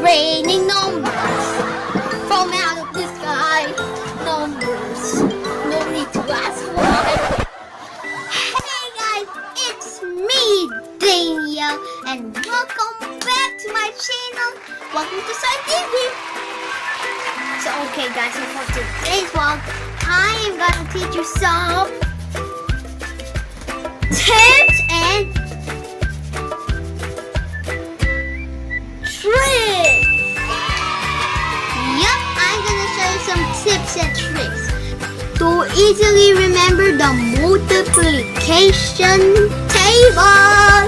raining numbers from out of the sky. Numbers, no need to ask why. Hey guys, it's me, Daniel, and welcome back to my channel. Welcome to Soy TV. So okay guys, so for today's vlog, I am gonna teach you some tips and tricks. Yup, I'm gonna show you some tips and tricks to easily remember the multiplication table.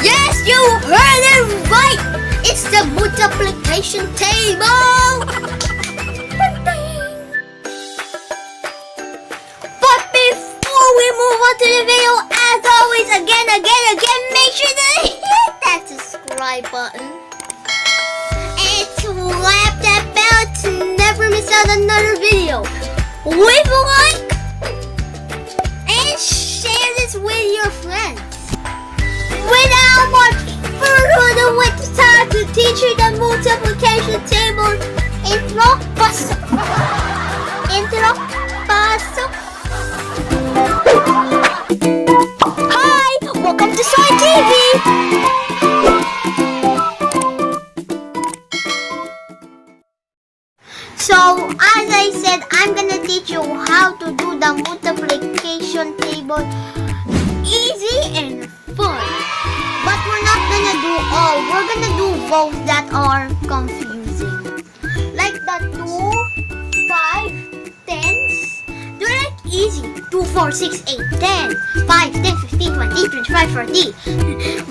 Yes, you heard it right! It's the multiplication table! But before we move on to the video, as always, again, make sure to hit that subscribe button. And slap that bell to never miss out another video. Leave a like and share this with your friends. Without much further ado, it's time to teach you the multiplication table. Intro paso. Hi, welcome to Soy TV. So, as I said, I'm gonna teach you how to do the multiplication table easy and fun. But we're not gonna do all. We're gonna do both that are confusing. Like the 2, 5, 10s. They're like easy. 2, 4, 6, 8, 10. 5, 10, 15, 20, 25, 30.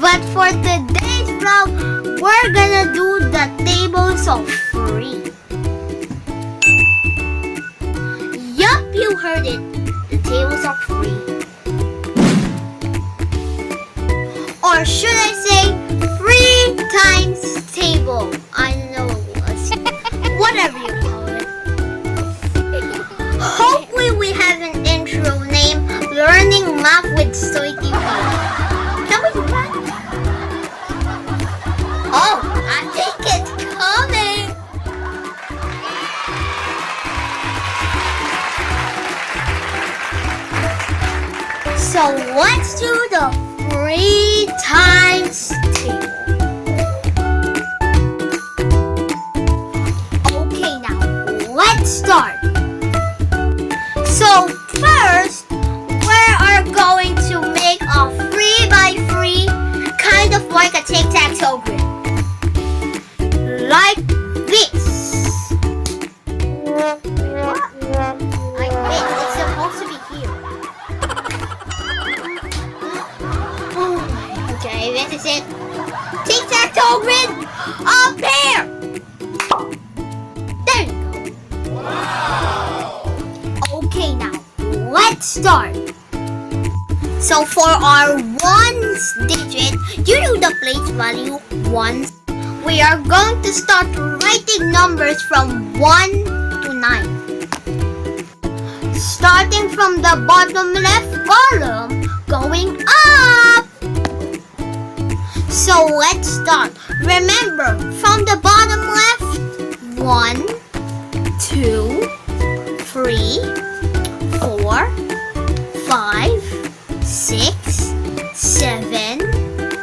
But for today's vlog, we're gonna do the tables of 3. Yup, you heard it. The tables of 3. Or should I say 3 times table? I don't know whatever you call it. Hopefully we have an intro name, Learning Math with Soy TV. Can we do that? Oh, I think it's coming. So let's do the 3 times table. Okay, now let's start. So first, we are going to make a 3 by 3, kind of like a tic-tac-toe grid. Like this. Like this. It's supposed to be here. Okay, this is it. Tic-tac-toe grid up there. There you go. Wow. Okay, now let's start. So for our ones digit, you know the place value ones. We are going to start writing numbers from 1 to 9. Starting from the bottom left column, going up. So let's start. Remember, from the bottom left, 1, 2, 3, 4, 5, 6, 7,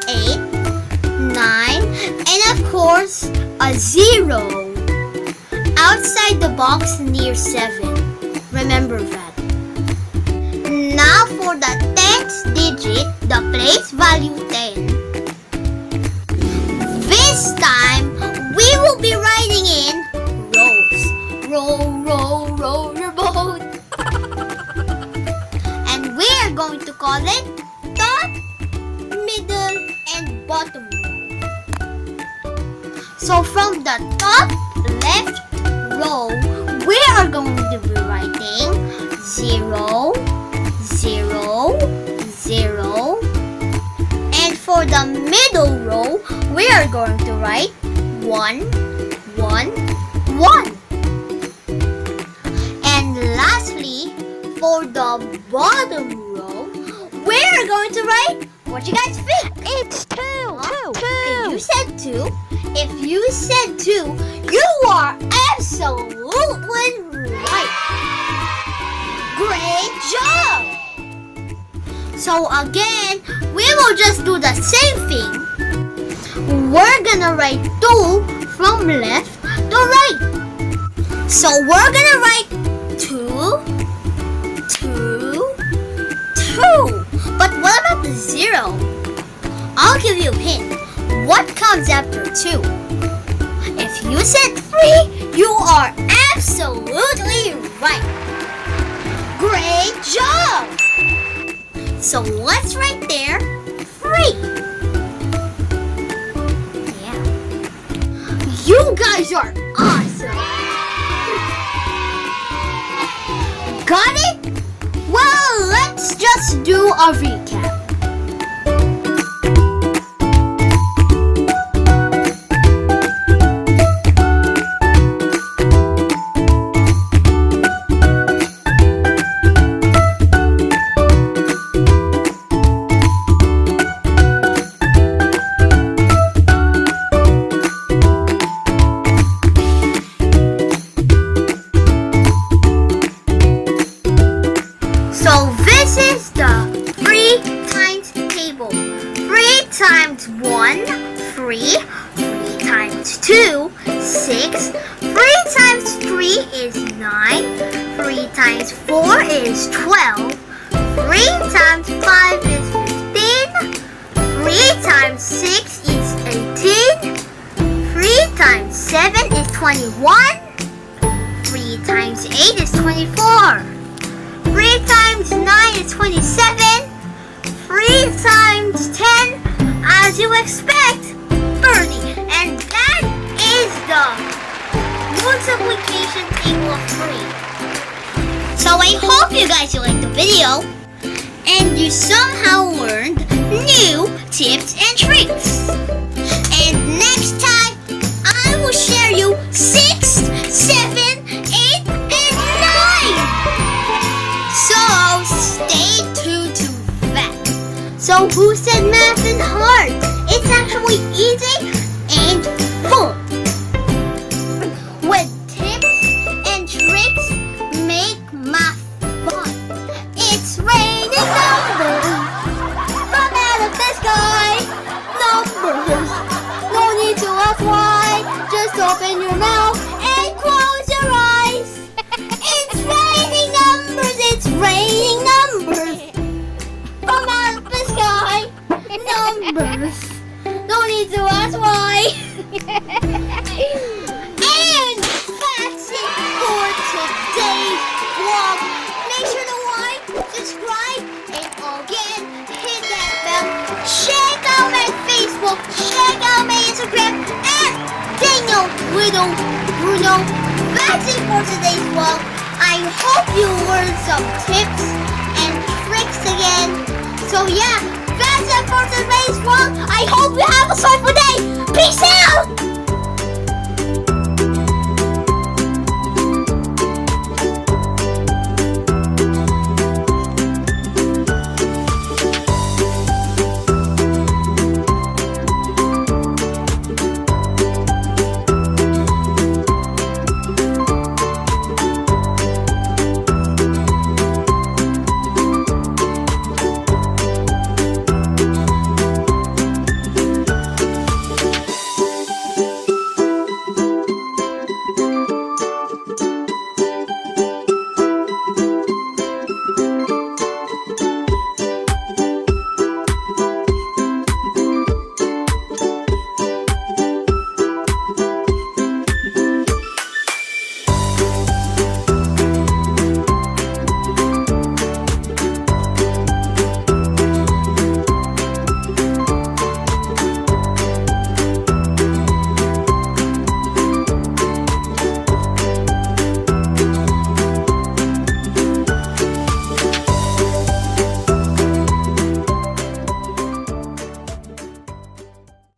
8, 9, and of course, a 0 outside the box near 7. Remember that. Now for the 10th digit, the place value 10. This time, we will be writing in rows. Row your boat. And we are going to call it top, middle, and bottom row. So from the top left row, we are going to be writing 0, 0, 0. And for the middle row, we are going to write 1, 1, 1. And lastly, for the bottom row, we are going to write, what you guys think? It's 2, 2, 2. Okay, you said 2. 2? If you said 2, you are absolutely right. Great job! So again, we will just do the same thing. We're gonna write 2 from left to right. So we're gonna write 2, 2, 2. But what about the 0? I'll give you a hint. What comes after 2? If you said 3, you are absolutely right. Great job! So let's write there 3. Yeah. You guys are awesome! Got it? Well, let's just do a recap. So this is the 3 times table. 3 times 1, 3. 3 times 2, 6. 3 times 3 is 9. 3 times 4 is 12. 3 times 5 is 15. 3 times 6 is 18. 3 times 7 is 21. 3 times 8 is 24. 3 times 9 is 27. 3 times 10, as you expect, 30. And that is the multiplication table of 3. So I hope you guys liked the video and you somehow learned new tips and tricks. And next time, I will share you 6, 7, 8, and 9. So stay tuned to that. So who said math is hard? It's actually easy and fun. With tips and tricks, make math fun. It's raining numbers from out of the sky. Numbers, no need to ask why. Just open your mouth and close your eyes. It's raining numbers. It's raining numbers from out of the sky. Numbers. No need to ask why. And that's it for today's vlog. Make sure to like, subscribe, and again, hit that bell. Check out my Facebook. Check out my Instagram. And Daniel, Little, Bruno. That's it for today's vlog. I hope you learned some tips and tricks again. So yeah, that's it for today's vlog. I hope you have a soyful day. Peace out!